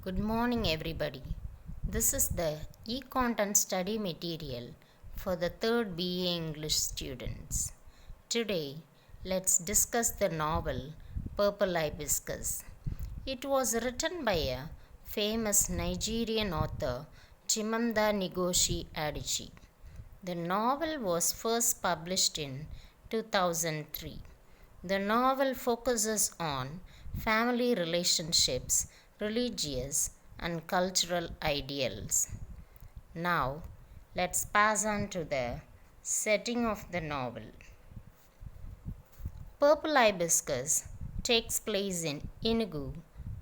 Good morning, everybody. This is the e-content study material for the third BA English students. Today, let's discuss the novel Purple Hibiscus. It was written by a famous Nigerian author, Chimamanda Ngozi Adichie. The novel was first published in 2003. The novel focuses on family relationships, religious and cultural ideals. Now, let's pass on to the setting of the novel. Purple Hibiscus takes place in Enugu,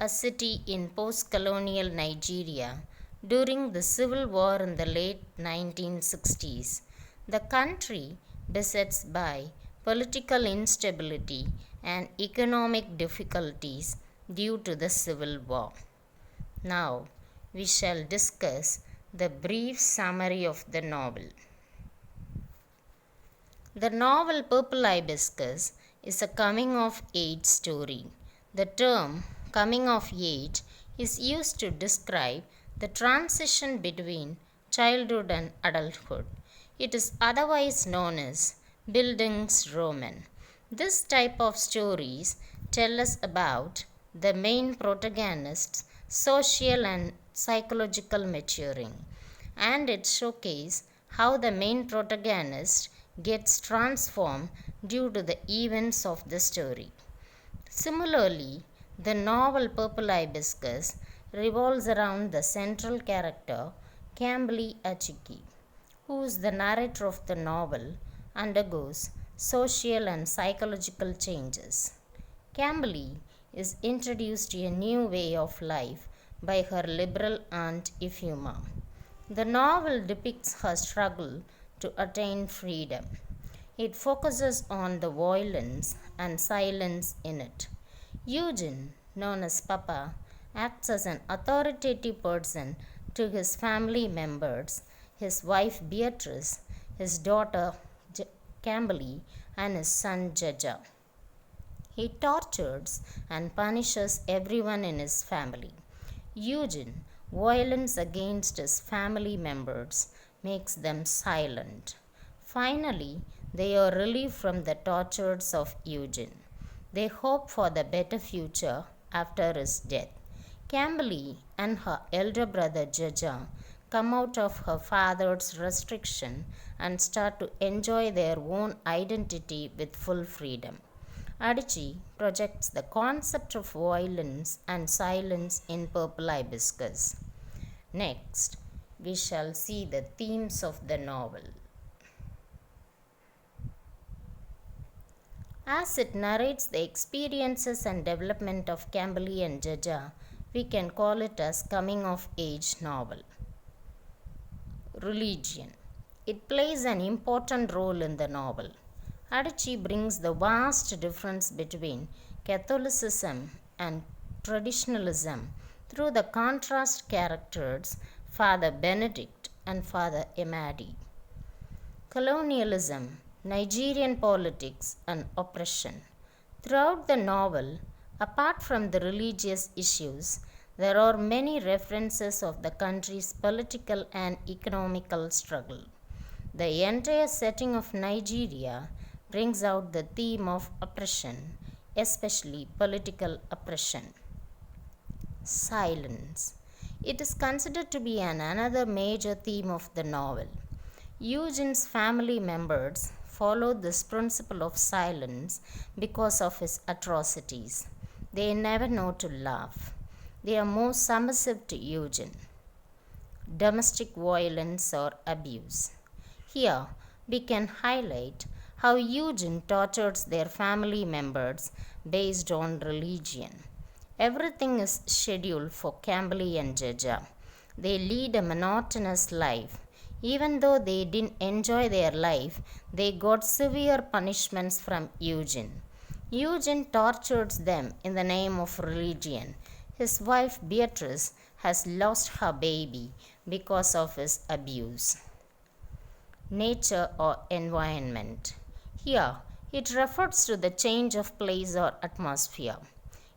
a city in post colonial Nigeria during the Civil War in the late 1960s. The country besets by political instability and economic difficulties due to the Civil War. Now, we shall discuss the brief summary of the novel. The novel Purple Hibiscus is a coming of age story. The term coming of age is used to describe the transition between childhood and adulthood. It is otherwise known as Bildungsroman. This type of stories tell us about the main protagonist's social and psychological maturing, and it showcases how the main protagonist gets transformed due to the events of the story. Similarly, the novel Purple Hibiscus revolves around the central character Kambili Achike, who is the narrator of the novel, undergoes social and psychological changes. Kambili is introduced to a new way of life by her liberal aunt Ifeoma. The novel depicts her struggle to attain freedom. It focuses on the violence and silence in it. Eugene, known as Papa, acts as an authoritative person to his family members, his wife Beatrice, his daughter Kambili, and his son Jaja. He tortures and punishes everyone in his family. Eugene, violence against his family members makes them silent. Finally, they are relieved from the tortures of Eugene. They hope for the better future after his death. Kambili and her elder brother Jaja come out of her father's restriction and start to enjoy their own identity with full freedom. Adichie projects the concept of violence and silence in Purple Hibiscus. Next, we shall see the themes of the novel. As it narrates the experiences and development of Kambili and Jaja, we can call it as coming of age novel. Religion. It plays an important role in the novel. Adichie brings the vast difference between Catholicism and traditionalism through the contrast characters Father Benedict and Father Amadi. Colonialism, Nigerian politics, and oppression. Throughout the novel, apart from the religious issues, there are many references of the country's political and economical struggle. The entire setting of Nigeria brings out the theme of oppression, especially political oppression. Silence. It is considered to be another major theme of the novel. Eugene's family members followed this principle of silence because of his atrocities. They never know to laugh. They are more submissive to Eugene. Domestic violence or abuse. Here, we can highlight how Eugene tortures their family members based on religion. Everything is scheduled for Kambili and Jaja. They lead a monotonous life. Even though they didn't enjoy their life, they got severe punishments from Eugene. Eugene tortures them in the name of religion. His wife Beatrice has lost her baby because of his abuse. Nature or environment. Here, it refers to the change of place or atmosphere.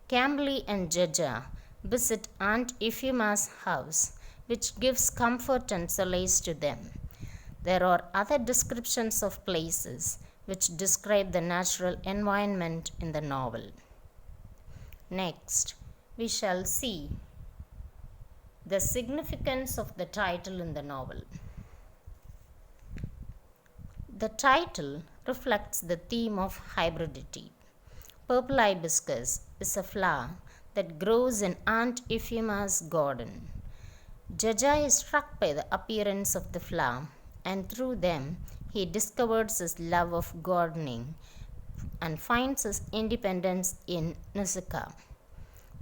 Kambili and Jaja visit Aunt Euphima's house, which gives comfort and solace to them. There are other descriptions of places which describe the natural environment in the novel. Next, we shall see the significance of the title in the novel. The title reflects the theme of hybridity. Purple hibiscus is a flower that grows in Aunt Euphima's garden. Jaja is struck by the appearance of the flower, and through them he discovers his love of gardening and finds his independence in Nusuka.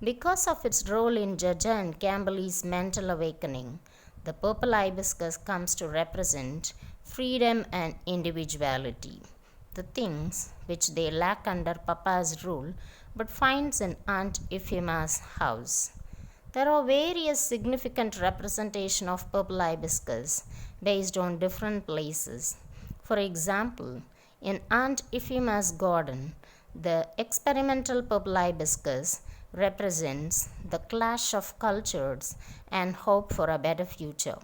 Because of its role in Jaja and Camberley's mental awakening, the purple hibiscus comes to represent freedom and individuality, the things which they lack under Papa's rule but finds in Aunt Euphima's house. There are various significant representations of purple hibiscus based on different places. For example, in Aunt Euphima's garden, the experimental purple hibiscus represents the clash of cultures and hope for a better future.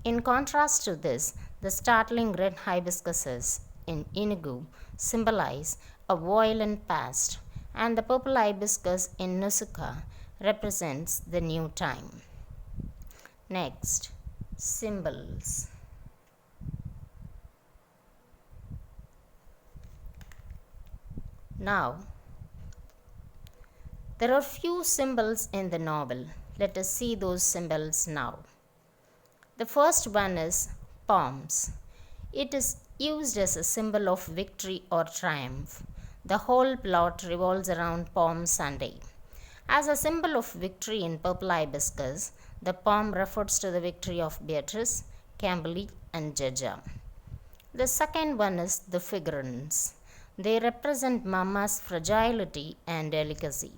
In contrast to this, the startling red hibiscuses in Inugu symbolize a violent past, and the purple hibiscus in Nusuka represents the new time. Next, symbols. Now, there are few symbols in the novel. Let us see those symbols now. The first one is palms. It is used as a symbol of victory or triumph. The whole plot revolves around Palm Sunday. As a symbol of victory in purple hibiscus, the palm refers to the victory of Beatrice, Camberley, and Jaja. The second one is the figurines. They represent Mama's fragility and delicacy.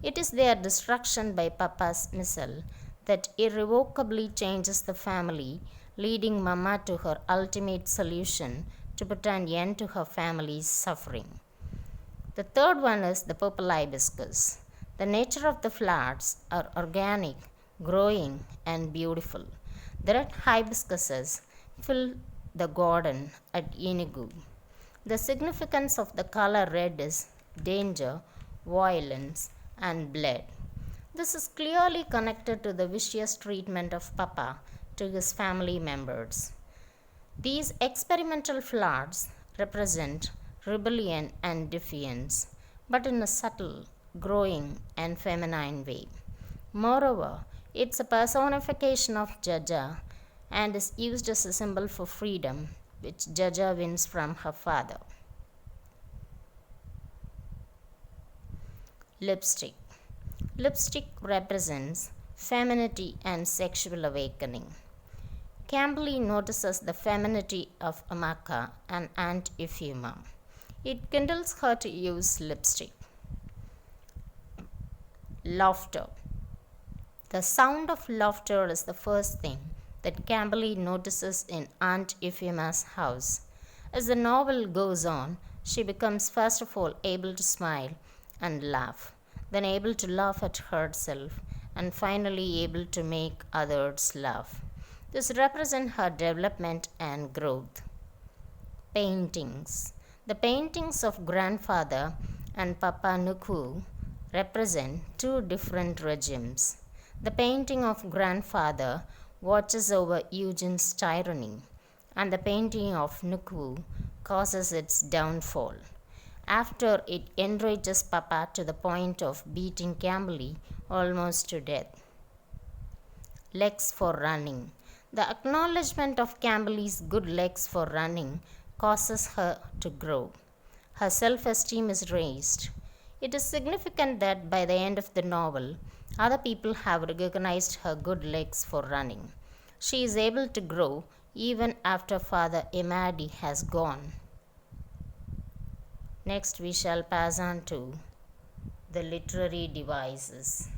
It is their destruction by Papa's missile that irrevocably changes the family, leading Mama to her ultimate solution to put an end to her family's suffering. The third one is the purple hibiscus. The nature of the flowers are organic, growing, and beautiful. The red hibiscuses fill the garden at Inugu. The significance of the color red is danger, violence, and blood. This is clearly connected to the vicious treatment of Papa to his family members. These experimental flowers represent rebellion and defiance, but in a subtle, growing, and feminine way. Moreover, it's a personification of Jaja and is used as a symbol for freedom, which Jaja wins from her father. Lipstick. Lipstick represents femininity and sexual awakening. Camberley notices the femininity of Amaka and Aunt Euphema. It kindles her to use lipstick. Laughter. The sound of laughter is the first thing that Camberley notices in Aunt Euphema's house. As the novel goes on, she becomes first of all able to smile and laugh, then able to laugh at herself, and finally able to make others laugh. This represents her development and growth. Paintings. The paintings of grandfather and Papa Nuku represent two different regimes. The painting of grandfather watches over Eugene's tyranny, and the painting of Nuku causes its downfall. After it enrages Papa to the point of beating Camberley almost to death. Legs for running. The acknowledgement of Camberley's good legs for running causes her to grow. Her self-esteem is raised. It is significant that by the end of the novel, other people have recognized her good legs for running. She is able to grow even after Father Emadi has gone. Next, we shall pass on to the literary devices.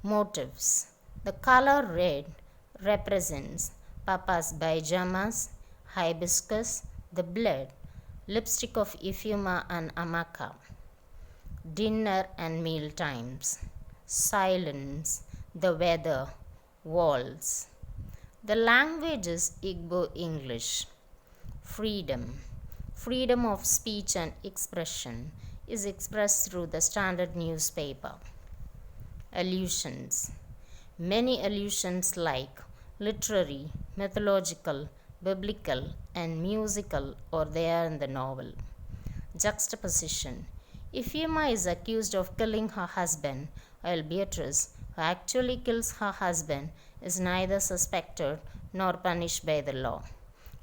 Motifs. The color red represents Papa's pyjamas, hibiscus, the blood, lipstick of Euphema and Amaka. dinner and meal times, silence, the weather, walls. The language is Igbo English. Freedom. Freedom of speech and expression is expressed through the standard newspaper. Allusions. Many allusions like literary, mythological, biblical, and musical are there in the novel. Juxtaposition. Euphemia is accused of killing her husband, while Beatrice, who actually kills her husband, is neither suspected nor punished by the law.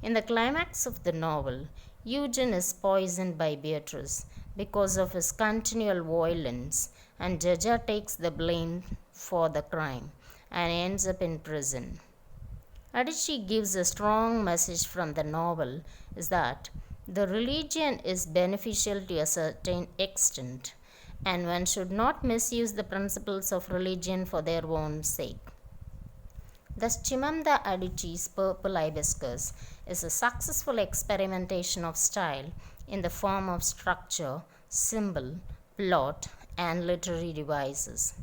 In the climax of the novel, Eugene is poisoned by Beatrice because of his continual violence, and Jaja takes the blame for the crime and ends up in prison. Adichie gives a strong message from the novel is that the religion is beneficial to a certain extent, and one should not misuse the principles of religion for their own sake. Thus, Chimamanda Adichie's Purple Hibiscus is a successful experimentation of style in the form of structure, symbol, plot, and literary devices.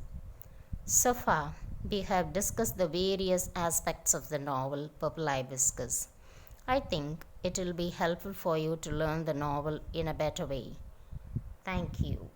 So far, we have discussed the various aspects of the novel Purple Hibiscus. I think it will be helpful for you to learn the novel in a better way. Thank you.